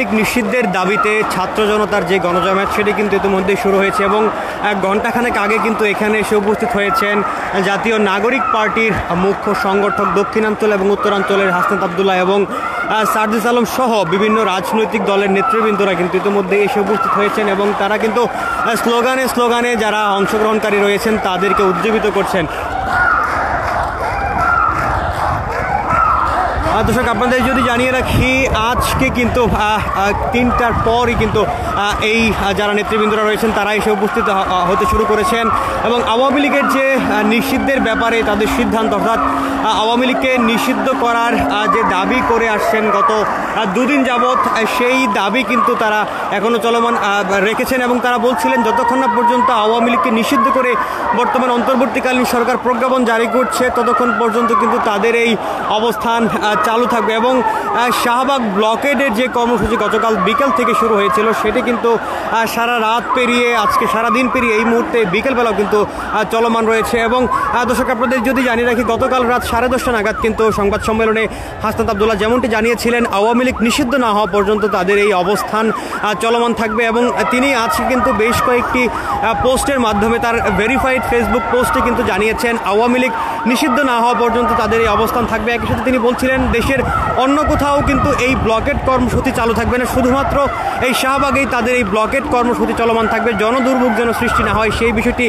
লীগ নিষিদ্ধের দাবিতে ছাত্র জনতার যে গণজমায়েত সেটি কিন্তু ইতিমধ্যেই শুরু হয়েছে এবং ঘণ্টাখানেক আগে কিন্তু এখানে এসে উপস্থিত হয়েছেন জাতীয় নাগরিক পার্টির মুখ্য সংগঠক দক্ষিণাঞ্চল এবং উত্তরাঞ্চলের হাসনাত আবদুল্লাহ এবং সার্জিস আলম সহ বিভিন্ন রাজনৈতিক দলের নেতৃবৃন্দরা কিন্তু ইতিমধ্যে এসে উপস্থিত হয়েছেন এবং তারা কিন্তু স্লোগানে যারা অংশগ্রহণকারী রয়েছেন তাদেরকে উজ্জীবিত করছেন। দর্শক আপনাদের যদি জানিয়ে রাখি আজকে কিন্তু 3টার পরই কিন্তু এই যারা নেতৃবৃন্দরা রয়েছেন তারা এসে উপস্থিত হতে শুরু করেছেন এবং আওয়ামী লীগের যে নিষিদ্ধের ব্যাপারে তাদের সিদ্ধান্ত অর্থাৎ আওয়ামী লীগকে নিষিদ্ধ করার যে দাবি করে আসছেন গত দুদিন যাবৎ সেই দাবি কিন্তু তারা এখনও চলমান রেখেছেন এবং তারা বলছিলেন যতক্ষণ না পর্যন্ত আওয়ামী লীগকে নিষিদ্ধ করে বর্তমান অন্তর্বর্তীকালীন সরকার প্রজ্ঞাপন জারি করছে ততক্ষণ পর্যন্ত কিন্তু তাদের এই অবস্থান চালু থাকবে এবং শাহবাগ ব্লকেডের যে কর্মসূচি গতকাল বিকেল থেকে শুরু হয়েছিল সেটি কিন্তু সারা রাত পেরিয়ে আজকে সারাদিন পেরিয়ে এই মুহূর্তে বিকেলবেলাও কিন্তু চলমান রয়েছে এবং দর্শক আপনাদের যদি জানিয়ে রাখি গতকাল রাত 10:30 নাগাদ কিন্তু সংবাদ সম্মেলনে হাসনাত আবদুল্লাহ যেমনটি জানিয়েছিলেন আওয়ামী লীগ নিষিদ্ধ না হওয়া পর্যন্ত তাদের এই অবস্থান চলমান থাকবে এবং তিনি আজকে কিন্তু বেশ কয়েকটি পোস্টের মাধ্যমে তার ভেরিফাইড ফেসবুক পোস্টে কিন্তু জানিয়েছেন আওয়ামী লীগ নিষিদ্ধ না হওয়া পর্যন্ত তাদের এই অবস্থান থাকবে। একই সাথে তিনি বলছিলেন দেশের অন্য কোথাও কিন্তু এই ব্লকেট কর্মসূচি চালু থাকবে না, শুধুমাত্র এই শাহবাগেই তাদের এই ব্লকেট কর্মসূচি চলমান থাকবে, জনদুর্ভোগ যেন সৃষ্টি না হয় সেই বিষয়টি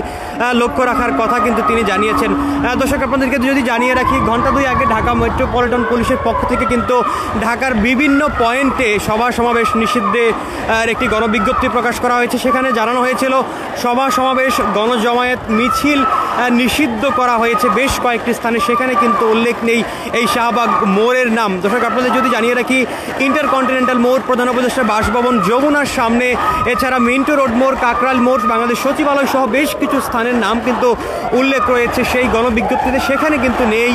লক্ষ্য রাখার কথা কিন্তু তিনি জানিয়েছেন। দর্শক আপনাদেরকে যদি জানিয়ে রাখি ঘণ্টা 2 আগে ঢাকা মেট্রোপলিটন পুলিশের পক্ষ থেকে কিন্তু ঢাকার বিভিন্ন পয়েন্টে সভা সমাবেশ নিষিদ্ধের একটি গণবিজ্ঞপ্তি প্রকাশ করা হয়েছে। সেখানে জানানো হয়েছিল সভা সমাবেশ গণজমায়েত মিছিল নিষিদ্ধ করা হয়েছে বেশ কয়েকটি স্থানে, সেখানে কিন্তু উল্লেখ নেই এই শাহবাগ মোড়ের নাম। দর্শক আপনাদের যদি জানিয়ে রাখি ইন্টারকন্টিনেন্টাল মোড়, প্রধান উপদেষ্টার বাসভবন, যমুনার সামনে, এছাড়া মিন্টু রোড মোড়, কাকরাইল মোড়, বাংলাদেশ সচিবালয় সহ বেশ কিছু স্থানের নাম কিন্তু উল্লেখ রয়েছে সেই গণবিজ্ঞপ্তিতে, সেখানে কিন্তু নেই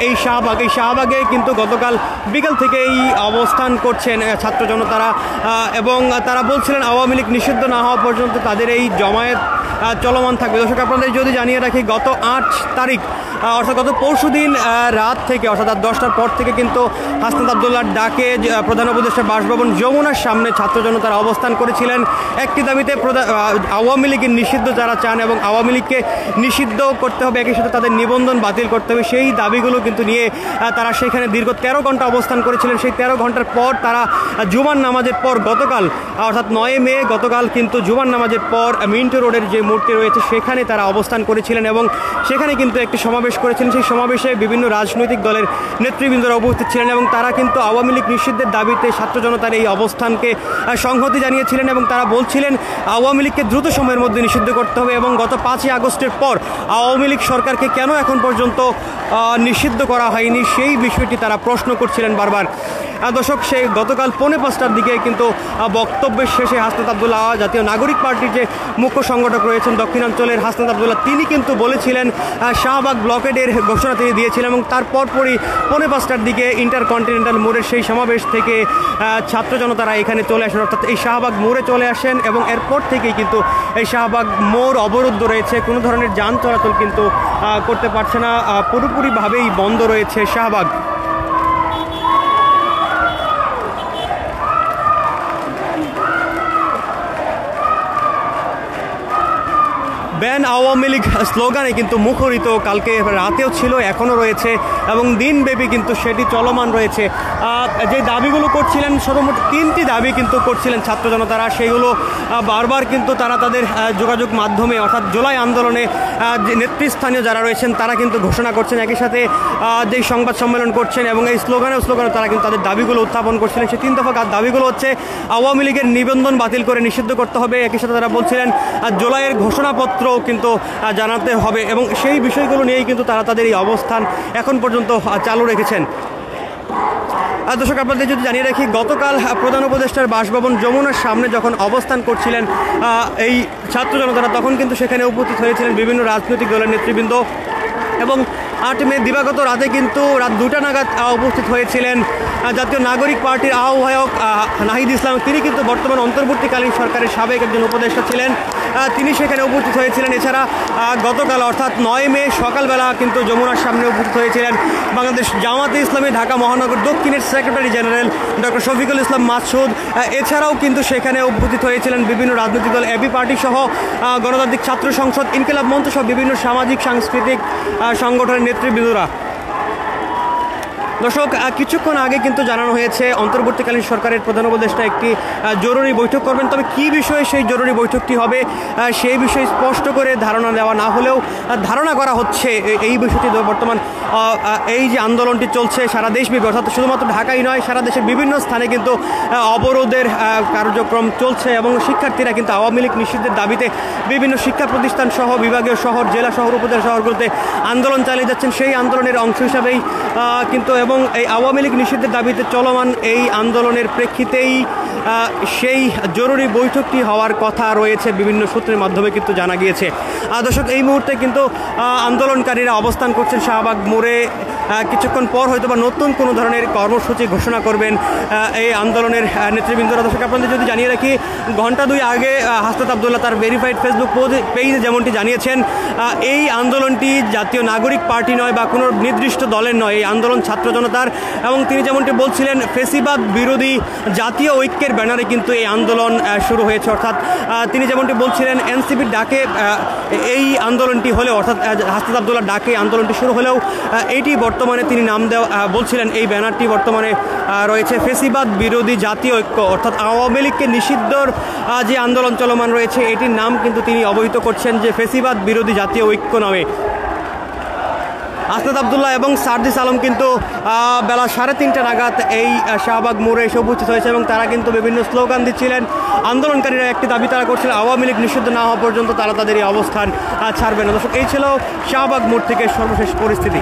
এই শাহবাগ। এই শাহবাগে কিন্তু গতকাল বিকেল থেকে এই অবস্থান করছেন ছাত্র জনতারা এবং তারা বলছিলেন আওয়ামী লীগ নিষিদ্ধ না হওয়া পর্যন্ত তাদের এই জমায়েত চলমান থাকবে। দর্শক আপনাদের যদি জানিয়ে রাখি গত 8 তারিখ অর্থাৎ গত পরশুদিন রাত থেকে অর্থাৎ 10টার পর থেকে কিন্তু হাসনাত আবদুল্লাহর ডাকে প্রধান উপদেষ্টা বাসভবন যমুনার সামনে ছাত্র জনতারা অবস্থান করেছিলেন একটি দাবিতে আওয়ামী লীগের নিষিদ্ধ যারা চান এবং আওয়ামী লীগকে নিষিদ্ধ করতে হবে, একই সাথে তাদের নিবন্ধন বাতিল করতে হবে, সেই দাবিগুলো কিন্তু নিয়ে তারা সেখানে দীর্ঘ 13 ঘন্টা অবস্থান করেছিলেন। সেই 13 ঘন্টার পর তারা জুমার নামাজের পর গতকাল অর্থাৎ 9 মে গতকাল কিন্তু জুমার নামাজের পর মিন্টু রোডের যে মূর্তি রয়েছে সেখানে তারা অবস্থান করেছিলেন এবং সেখানে কিন্তু একটি সমাবেশ করেছিলেন। সেই সমাবেশে বিভিন্ন রাজনৈতিক দলের নেতৃবৃন্দরা উপস্থিত ছিলেন এবং তারা কিন্তু আওয়ামী লীগ নিষিদ্ধের দাবিতে ছাত্র জনতার এই অবস্থানকে সংহতি জানিয়েছিলেন এবং তারা বলছিলেন আওয়ামী লীগকে দ্রুত সময়ের মধ্যে নিষিদ্ধ করতে হবে এবং গত 5ই আগস্টের পর আওয়ামী লীগ সরকারকে কেন এখন পর্যন্ত নিষিদ্ধ করা হয়নি সেই বিষয়টি তারা প্রশ্ন করছিলেন বারবার। দর্শক সেই গতকাল 4:45টার দিকে কিন্তু বক্তব্যের শেষে হাসনাত আবদুল্লাহ জাতীয় নাগরিক পার্টির যে মুখ্য সংগঠক রয়েছেন দক্ষিণাঞ্চলের হাসনাত আবদুল্লাহ তিনি কিন্তু বলেছিলেন শাহবাগ ব্লকেডের ঘোষণা তিনি দিয়েছিলেন এবং তারপরই 4:45টার দিকে ইন্টারকন্টিনেন্টাল মোড়ের সেই সমাবেশ থেকে ছাত্র জনতারা এখানে চলে আসেন অর্থাৎ এই শাহবাগ মোড়ে চলে আসেন এবং এরপর থেকেই কিন্তু এই শাহবাগ মোড় অবরুদ্ধ রয়েছে, কোনো ধরনের যান চলাচল কিন্তু করতে পারছে না, পুরোপুরিভাবেই বন্ধ রয়েছে শাহবাগ। ব্যান আওয়ামী লীগ স্লোগানে কিন্তু মুখরিত কালকে রাতেও ছিল, এখনও রয়েছে এবং দিনব্যাপী কিন্তু সেটি চলমান রয়েছে। যে দাবিগুলো করছিলেন সর্বমোট 3টি দাবি কিন্তু করছিলেন ছাত্র জনতারা, সেইগুলো বারবার কিন্তু তারা তাদের যোগাযোগ মাধ্যমে অর্থাৎ জুলাই আন্দোলনে যে নেতৃস্থানীয় যারা রয়েছেন তারা কিন্তু ঘোষণা করছেন, একই সাথে যেই সংবাদ সম্মেলন করছেন এবং এই স্লোগানে তারা কিন্তু তাদের দাবিগুলো উত্থাপন করছিলেন। সেই 3 দফা দাবিগুলো হচ্ছে আওয়ামী লীগের নিবন্ধন বাতিল করে নিষিদ্ধ করতে হবে, একই সাথে তারা বলছিলেন জুলাইয়ের ঘোষণাপত্র কিন্তু জানাতে হবে এবং সেই বিষয়গুলো নিয়েই কিন্তু তারা তাদের এই অবস্থান এখন পর্যন্ত চালু রেখেছেন। দর্শক আপনাদের যদি জানিয়ে রাখি গতকাল প্রধান উপদেষ্টার বাসভবন যমুনার সামনে যখন অবস্থান করছিলেন এই ছাত্র জনতারা তখন কিন্তু সেখানে উপস্থিত হয়েছিলেন বিভিন্ন রাজনৈতিক দলের নেতৃবৃন্দ এবং 8 মে দিবাগত রাতে কিন্তু রাত 2টা নাগাদ উপস্থিত হয়েছিলেন জাতীয় নাগরিক পার্টির আহ্বায়ক নাহিদ ইসলাম। তিনি কিন্তু বর্তমান অন্তর্বর্তীকালীন সরকারের সাবেক একজন উপদেষ্টা ছিলেন তিনি সেখানে উপস্থিত হয়েছিলেন। এছাড়া গতকাল অর্থাৎ 9 মে সকালবেলা কিন্তু যমুনার সামনে উপস্থিত হয়েছিলেন বাংলাদেশ জামাতে ইসলামী ঢাকা মহানগর দক্ষিণের secretary general doctor Shafiqul Islam Masud. এছাড়াও কিন্তু সেখানে উপস্থিত হয়েছিলেন বিভিন্ন রাজনৈতিক দল, এবি পার্টি সহ গণতান্ত্রিক ছাত্র সংসদ, ইনকিলাব মঞ্চ সহ বিভিন্ন সামাজিক সাংস্কৃতিক সংগঠনের নেতৃবৃন্দরা। দর্শক, কিছুক্ষণ আগে কিন্তু জানানো হয়েছে অন্তর্বর্তীকালীন সরকারের প্রধান উপদেষ্টা একটি জরুরি বৈঠক করবেন। তবে কী বিষয়ে সেই জরুরি বৈঠকটি হবে সেই বিষয়ে স্পষ্ট করে ধারণা দেওয়া না হলেও ধারণা করা হচ্ছে এই বিষয়টি বর্তমান এই যে আন্দোলনটি চলছে সারা দেশব্যাপী, অর্থাৎ শুধুমাত্র ঢাকাই নয়, সারা দেশের বিভিন্ন স্থানে কিন্তু অবরোধের কার্যক্রম চলছে এবং শিক্ষার্থীরা কিন্তু আওয়ামী লীগ নিষিদ্ধের দাবিতে বিভিন্ন শিক্ষা প্রতিষ্ঠান সহ বিভাগীয় শহর, জেলা শহর, উপজেলা শহরগুলোতে আন্দোলন চালিয়ে যাচ্ছেন। সেই আন্দোলনের অংশ হিসাবেই কিন্তু এবং এই আওয়ামী লীগ নিষিদ্ধের দাবিতে চলমান এই আন্দোলনের প্রেক্ষিতেই সেই জরুরি বৈঠকটি হওয়ার কথা রয়েছে বিভিন্ন সূত্রের মাধ্যমে কিন্তু জানা গিয়েছে। দর্শক, এই মুহূর্তে কিন্তু আন্দোলনকারীরা অবস্থান করছেন শাহবাগ মোড়ে। কিছুক্ষণ পর হয়তো বা নতুন কোনো ধরনের কর্মসূচি ঘোষণা করবেন এই আন্দোলনের নেতৃবৃন্দরা। দর্শক, আপনাদের যদি জানিয়ে রাখি, ঘণ্টা 2 আগে হাসনাত আবদুল্লাহ তার ভেরিফাইড ফেসবুক পেজে যেমনটি জানিয়েছেন, এই আন্দোলনটি জাতীয় নাগরিক পার্টি নয় বা কোনো নির্দিষ্ট দলের নয়, এই আন্দোলন ছাত্র জনতার। এবং তিনি যেমনটি বলছিলেন, ফেসিবাদ বিরোধী জাতীয় ঐক্যের ব্যানারে কিন্তু এই আন্দোলন শুরু হয়েছে। অর্থাৎ তিনি যেমনটি বলছিলেন, এনসিপির ডাকে এই আন্দোলনটি হলেও, অর্থাৎ হাসনাত আবদুল্লাহ ডাকে আন্দোলনটি শুরু হলেও এইটি বর্তমানে তিনি নাম বলছিলেন, এই ব্যানারটি বর্তমানে রয়েছে ফেসিবাদ বিরোধী জাতীয় ঐক্য, অর্থাৎ আওয়ামী লীগকে নিষিদ্ধর যে আন্দোলন চলমান রয়েছে এটির নাম কিন্তু তিনি অবহিত করছেন যে ফেসিবাদ বিরোধী জাতীয় ঐক্য নামে। হাসনাত আবদুল্লাহ এবং সার্জিস আলম কিন্তু বেলা 3:30 নাগাদ এই শাহবাগ মোড়ে এসে উপস্থিত হয়েছে এবং তারা কিন্তু বিভিন্ন স্লোগান দিচ্ছিলেন। আন্দোলনকারীরা একটি দাবি তারা করছিলেন, আওয়ামী লীগ নিষিদ্ধ না হওয়া পর্যন্ত তারা তাদের এই অবস্থান ছাড়বে না। দর্শক, এই ছিল শাহবাগ মোড় থেকে সর্বশেষ পরিস্থিতি।